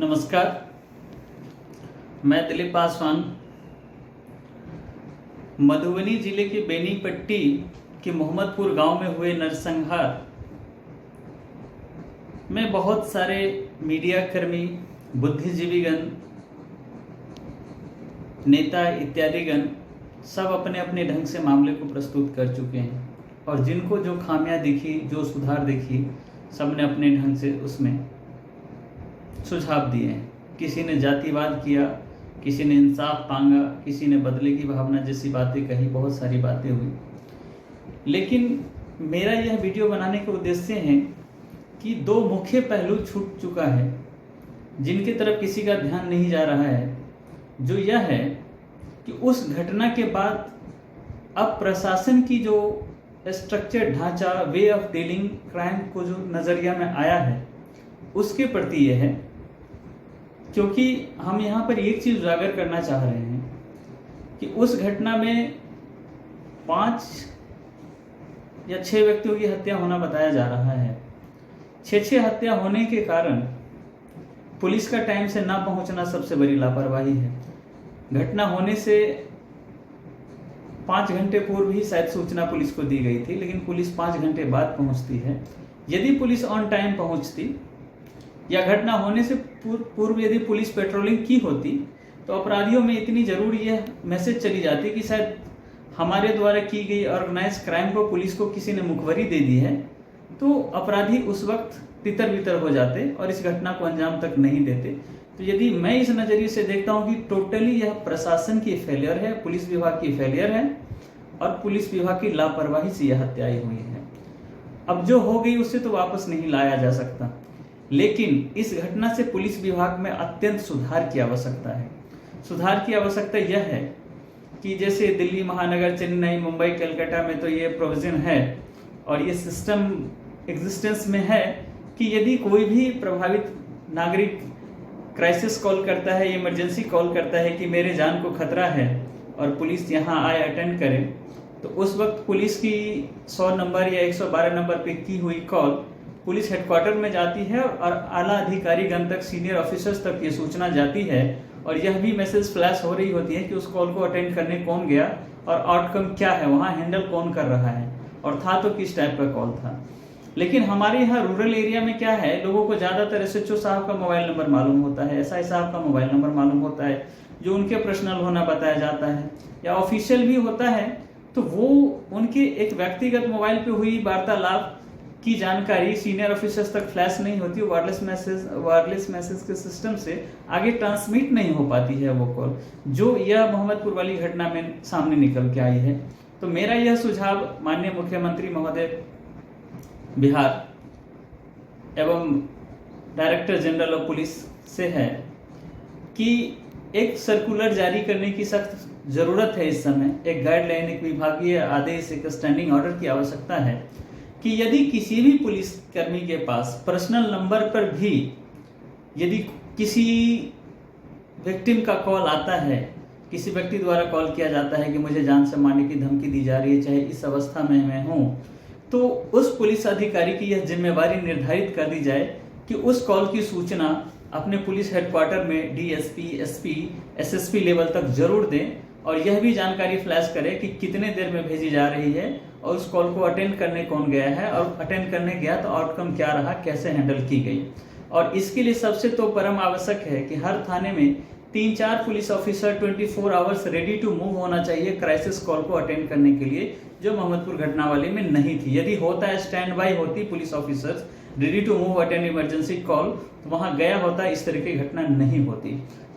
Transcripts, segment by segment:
नमस्कार, मैं दिलीप पासवान मधुबनी जिले के बेनीपट्टी के मोहम्मदपुर गांव में हुए नरसंहार में बहुत सारे मीडिया कर्मी, बुद्धिजीवीगण, नेता इत्यादिगण सब अपने अपने ढंग से मामले को प्रस्तुत कर चुके हैं और जिनको जो खामियां दिखी, जो सुधार दिखी, सबने अपने ढंग से उसमें सुझाव दिए हैं। किसी ने जातिवाद किया, किसी ने इंसाफ मांगा, किसी ने बदले की भावना जैसी बातें कही, बहुत सारी बातें हुई। लेकिन मेरा यह वीडियो बनाने का उद्देश्य है कि दो मुख्य पहलू छूट चुका है जिनकी तरफ किसी का ध्यान नहीं जा रहा है, जो यह है कि उस घटना के बाद अब प्रशासन की जो स्ट्रक्चर ढांचा, वे ऑफ डीलिंग क्राइम को जो नज़रिया में आया है उसके प्रति यह है, क्योंकि हम यहाँ पर एक चीज़ उजागर करना चाह रहे हैं कि उस घटना में 5 या 6 व्यक्तियों की हत्या होना बताया जा रहा है। 6 हत्या होने के कारण पुलिस का टाइम से ना पहुंचना सबसे बड़ी लापरवाही है। घटना होने से 5 घंटे पूर्व ही शायद सूचना पुलिस को दी गई थी, लेकिन पुलिस 5 घंटे बाद पहुंचती है। यदि पुलिस ऑन टाइम पहुंचती या घटना होने से पूर्व यदि पुलिस पेट्रोलिंग की होती तो अपराधियों में इतनी जरूर यह मैसेज चली जाती कि शायद हमारे द्वारा की गई ऑर्गेनाइज क्राइम को पुलिस को किसी ने मुखबरी दे दी है, तो अपराधी उस वक्त तितर बितर हो जाते और इस घटना को अंजाम तक नहीं देते। तो यदि मैं इस नज़रिए से देखता हूं कि टोटली यह प्रशासन की फेलियर है, पुलिस विभाग की फेलियर है और पुलिस विभाग की लापरवाही से यह हत्याएं हुई है। अब जो हो गई उससे तो वापस नहीं लाया जा सकता, लेकिन इस घटना से पुलिस विभाग में अत्यंत सुधार की आवश्यकता है। सुधार की आवश्यकता यह है कि जैसे दिल्ली महानगर, चेन्नई, मुंबई, कलकत्ता में तो ये प्रोविजन है और ये सिस्टम एग्जिस्टेंस में है कि यदि कोई भी प्रभावित नागरिक क्राइसिस कॉल करता है, इमरजेंसी कॉल करता है कि मेरे जान को खतरा है और पुलिस यहाँ आए अटेंड करे, तो उस वक्त पुलिस की 100 नंबर या 112 नंबर पे की हुई कॉल पुलिस हेडक्वार्टर में जाती है और आला अधिकारीगण तक, सीनियर ऑफिसर्स तक ये सूचना जाती है और यह भी मैसेज फ्लैश हो रही होती है कि उस कॉल को अटेंड करने कौन गया और आउटकम क्या है, वहाँ हैंडल कौन कर रहा है और था तो किस टाइप का कॉल था। लेकिन हमारे यहाँ रूरल एरिया में क्या है, लोगों को ज़्यादातर एसएचओ साहब का मोबाइल नंबर मालूम होता है, एसआई साहब का मोबाइल नंबर मालूम होता है, जो उनके पर्सनल होना बताया जाता है या ऑफिशियल भी होता है, तो वो उनके एक व्यक्तिगत मोबाइल पे हुई वार्तालाप की जानकारी सीनियर ऑफिसर्स तक फ्लैश नहीं होती। वायरलेस मैसेज के सिस्टम से आगे ट्रांसमिट नहीं हो पाती है वो कॉल, जो यह मोहम्मदपुर वाली घटना में सामने निकल के आई है। तो मेरा यह सुझाव माननीय मुख्यमंत्री महोदय बिहार एवं डायरेक्टर जनरल ऑफ पुलिस से है कि एक सर्कुलर जारी करने की सख्त जरूरत है। इस समय एक गाइडलाइन, एक विभागीय आदेश, एक स्टैंडिंग ऑर्डर की आवश्यकता है कि यदि किसी भी पुलिस कर्मी के पास पर्सनल नंबर पर भी यदि किसी विक्टिम का कॉल आता है, किसी व्यक्ति द्वारा कॉल किया जाता है कि मुझे जान से मारने की धमकी दी जा रही है, चाहे इस अवस्था में मैं हूं, तो उस पुलिस अधिकारी की यह जिम्मेवारी निर्धारित कर दी जाए कि उस कॉल की सूचना अपने पुलिस हेडक्वार्टर में डीएसपी, एसपी, एसएसपी लेवल तक जरूर दें और यह भी जानकारी फ्लैश करें कि कितने देर में भेजी जा रही है और उस कॉल को अटेंड करने कौन गया है और अटेंड करने गया तो आउटकम क्या रहा, कैसे हैंडल की गई। और इसके लिए सबसे तो परम आवश्यक है कि हर थाने में 3-4 police officer 24 hours ready to move होना चाहिए क्राइसिस कॉल को अटेंड करने के लिए, जो मोहम्मदपुर घटना वाले में नहीं थी। यदि होता है, स्टैंड बाई होती police officers ready to move attend emergency call, तो वहां गया होता, इस तरह की घटना नहीं होती।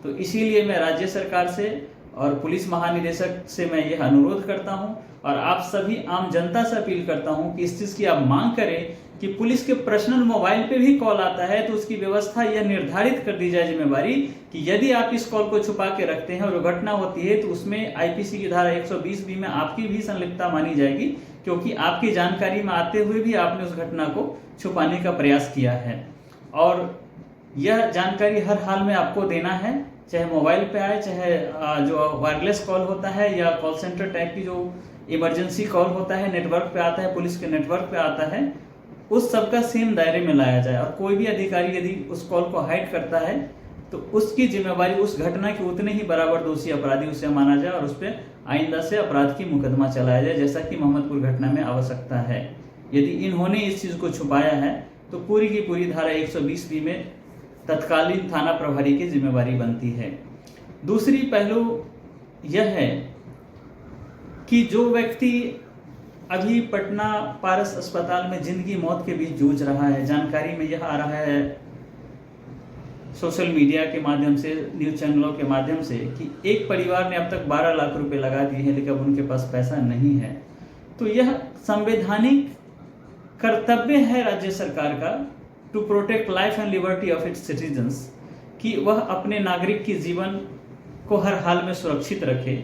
तो इसीलिए मैं राज्य सरकार से और पुलिस महानिदेशक से मैं यह अनुरोध करता हूं और आप सभी आम जनता से अपील करता हूं कि इस चीज की आप मांग करें कि पुलिस के पर्सनल मोबाइल पे भी कॉल आता है तो उसकी व्यवस्था यह निर्धारित कर दी जाए जिम्मेवारी कि यदि आप इस कॉल को छुपा के रखते हैं और घटना होती है तो उसमें आईपीसी की धारा 120 बी में आपकी भी संलिप्तता मानी जाएगी, क्योंकि आपकी जानकारी में आते हुए भी आपने उस घटना को छुपाने का प्रयास किया है। और यह जानकारी हर हाल में आपको देना है, चाहे मोबाइल पे आए, चाहे जो वायरलेस कॉल होता है या कॉल सेंटर टाइप की जो इमरजेंसी कॉल होता है, नेटवर्क पे आता है, पुलिस के नेटवर्क पे आता है, उस सबका सेम दायरे में लाया जाए। और कोई भी अधिकारी यदि उस कॉल को हाइड करता है तो उसकी जिम्मेवारी, उस घटना के उतने ही बराबर दोषी अपराधी उसे माना जाए और उस पर आइंदा से अपराध की मुकदमा चलाया जाए, जैसा कि मोहम्मदपुर घटना में आवश्यकता है। यदि इन्होंने इस चीज को छुपाया है तो पूरी की पूरी धारा 120 में तत्कालीन थाना प्रभारी की जिम्मेवारी बनती है। दूसरी पहलू यह है कि जो व्यक्ति अभी पटना पारस अस्पताल में जिंदगी मौत के बीच जूझ रहा है, जानकारी में यह आ रहा है सोशल मीडिया के माध्यम से, न्यूज चैनलों के माध्यम से, कि एक परिवार ने अब तक 12 लाख रुपए लगा दिए हैं लेकिन अब उनके पास पैसा नहीं है। तो यह संवैधानिक कर्तव्य है राज्य सरकार का to protect life and liberty of its citizens, कि वह अपने नागरिक के जीवन को हर हाल में सुरक्षित रखे।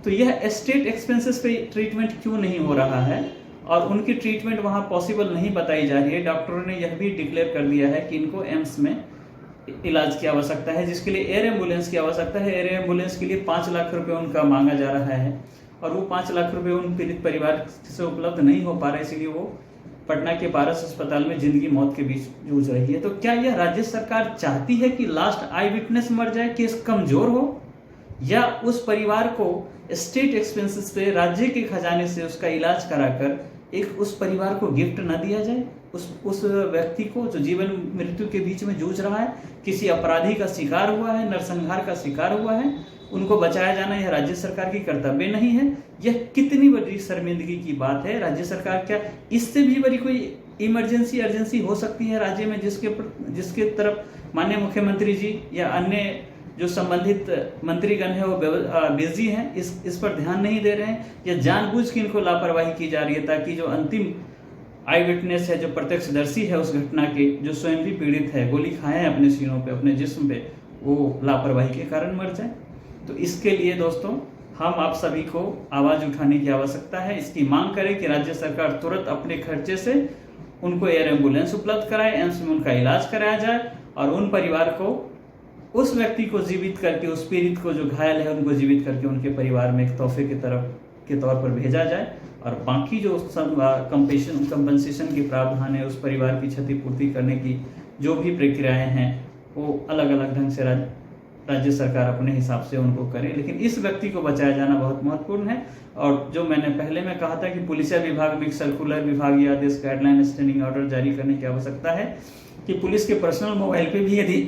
तो यह स्टेट एक्सपेंसेस पे ट्रीटमेंट क्यों नहीं हो रहा है और उनकी ट्रीटमेंट वहां पॉसिबल नहीं बताई जा रही है। डॉक्टरों ने यह भी डिक्लेयर कर दिया है कि इनको एम्स में इलाज की आवश्यकता है, जिसके लिए एयर एम्बुलेंस की आवश्यकता है। एयर एम्बुलेंस के लिए 5 लाख रुपए उनका मांगा जा रहा है और वो 5 लाख रुपए उन पीड़ित परिवार से उपलब्ध नहीं हो पा रहे, इसलिए वो पटना के पारस अस्पताल में जिंदगी मौत के बीच जूझ रही है। तो क्या यह राज्य सरकार चाहती है कि लास्ट आई विटनेस मर जाए, केस कमजोर हो, या उस परिवार को स्टेट एक्सपेंसेस से, राज्य के खजाने से उसका इलाज कराकर एक उस परिवार को गिफ्ट न दिया जाए? उस व्यक्ति को जो जीवन मृत्यु के बीच में जूझ रहा है, किसी अपराधी का शिकार हुआ है, नरसंहार का शिकार हुआ है, उनको बचाया जाना यह राज्य सरकार की कर्तव्य नहीं है? यह कितनी बड़ी शर्मिंदगी की बात है। राज्य सरकार क्या इससे भी बड़ी कोई इमरजेंसी अर्जेंसी हो सकती है राज्य में, जिसके तरफ माननीय मुख्यमंत्री जी या अन्य जो संबंधित मंत्रीगण है वो बिजी हैं, इस पर ध्यान नहीं दे रहे हैं, या जानबूझ के इनको लापरवाही की जा रही है ताकि जो अंतिम आई विटनेस है, जो प्रत्यक्षदर्शी है उस घटना के, जो स्वयं भी पीड़ित है, गोली खाए हैं अपने सीनों पे, अपने जिस्म पे, वो लापरवाही के कारण मर जाए। तो इसके लिए दोस्तों हम आप सभी को आवाज उठाने की आवश्यकता है। इसकी मांग करें कि राज्य सरकार तुरंत अपने खर्चे से उनको एयर एम्बुलेंस उपलब्ध कराए, एम्स में उनका इलाज कराया जाए और उन परिवार को, उस व्यक्ति को जीवित करके, उस पीड़ित को जो घायल है उनको जीवित करके उनके परिवार में एक तोहफे के तौर पर भेजा जाए। और बाकी जो कंपनसेशन के प्रावधान है, उस परिवार की क्षतिपूर्ति करने की जो भी प्रक्रियाएं हैं वो अलग अलग ढंग से राज्य सरकार अपने हिसाब से उनको करे, लेकिन इस व्यक्ति को बचाया जाना बहुत महत्वपूर्ण है। और जो मैंने पहले में कहा था कि पुलिसिया विभाग में एक सर्कुलर, विभागीय आदेश, गाइडलाइन, स्टैंडिंग ऑर्डर जारी करने की आवश्यकता है कि पुलिस के पर्सनल मोबाइल पे भी यदि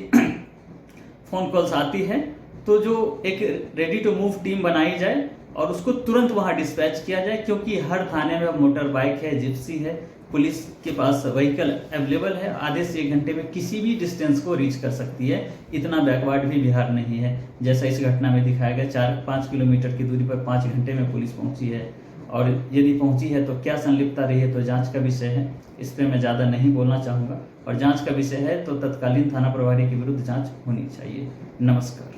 फोन कॉल्स आती है तो जो एक रेडी टू मूव टीम बनाई जाए और उसको तुरंत वहां डिस्पैच किया जाए, क्योंकि हर थाने में मोटर बाइक है, जिप्सी है, पुलिस के पास व्हीकल अवेलेबल है, आधे से 1 घंटे में किसी भी डिस्टेंस को रीच कर सकती है। इतना बैकवर्ड भी बिहार नहीं है, जैसा इस घटना में दिखाया गया। 4-5 किलोमीटर की दूरी पर 5 घंटे में पुलिस पहुंची है, और यदि पहुंची है तो क्या संलिप्तता रही है तो जांच का विषय है, इस पर मैं ज़्यादा नहीं बोलना चाहूँगा। और जांच का विषय है तो तत्कालीन थाना प्रभारी के विरुद्ध जांच होनी चाहिए। नमस्कार।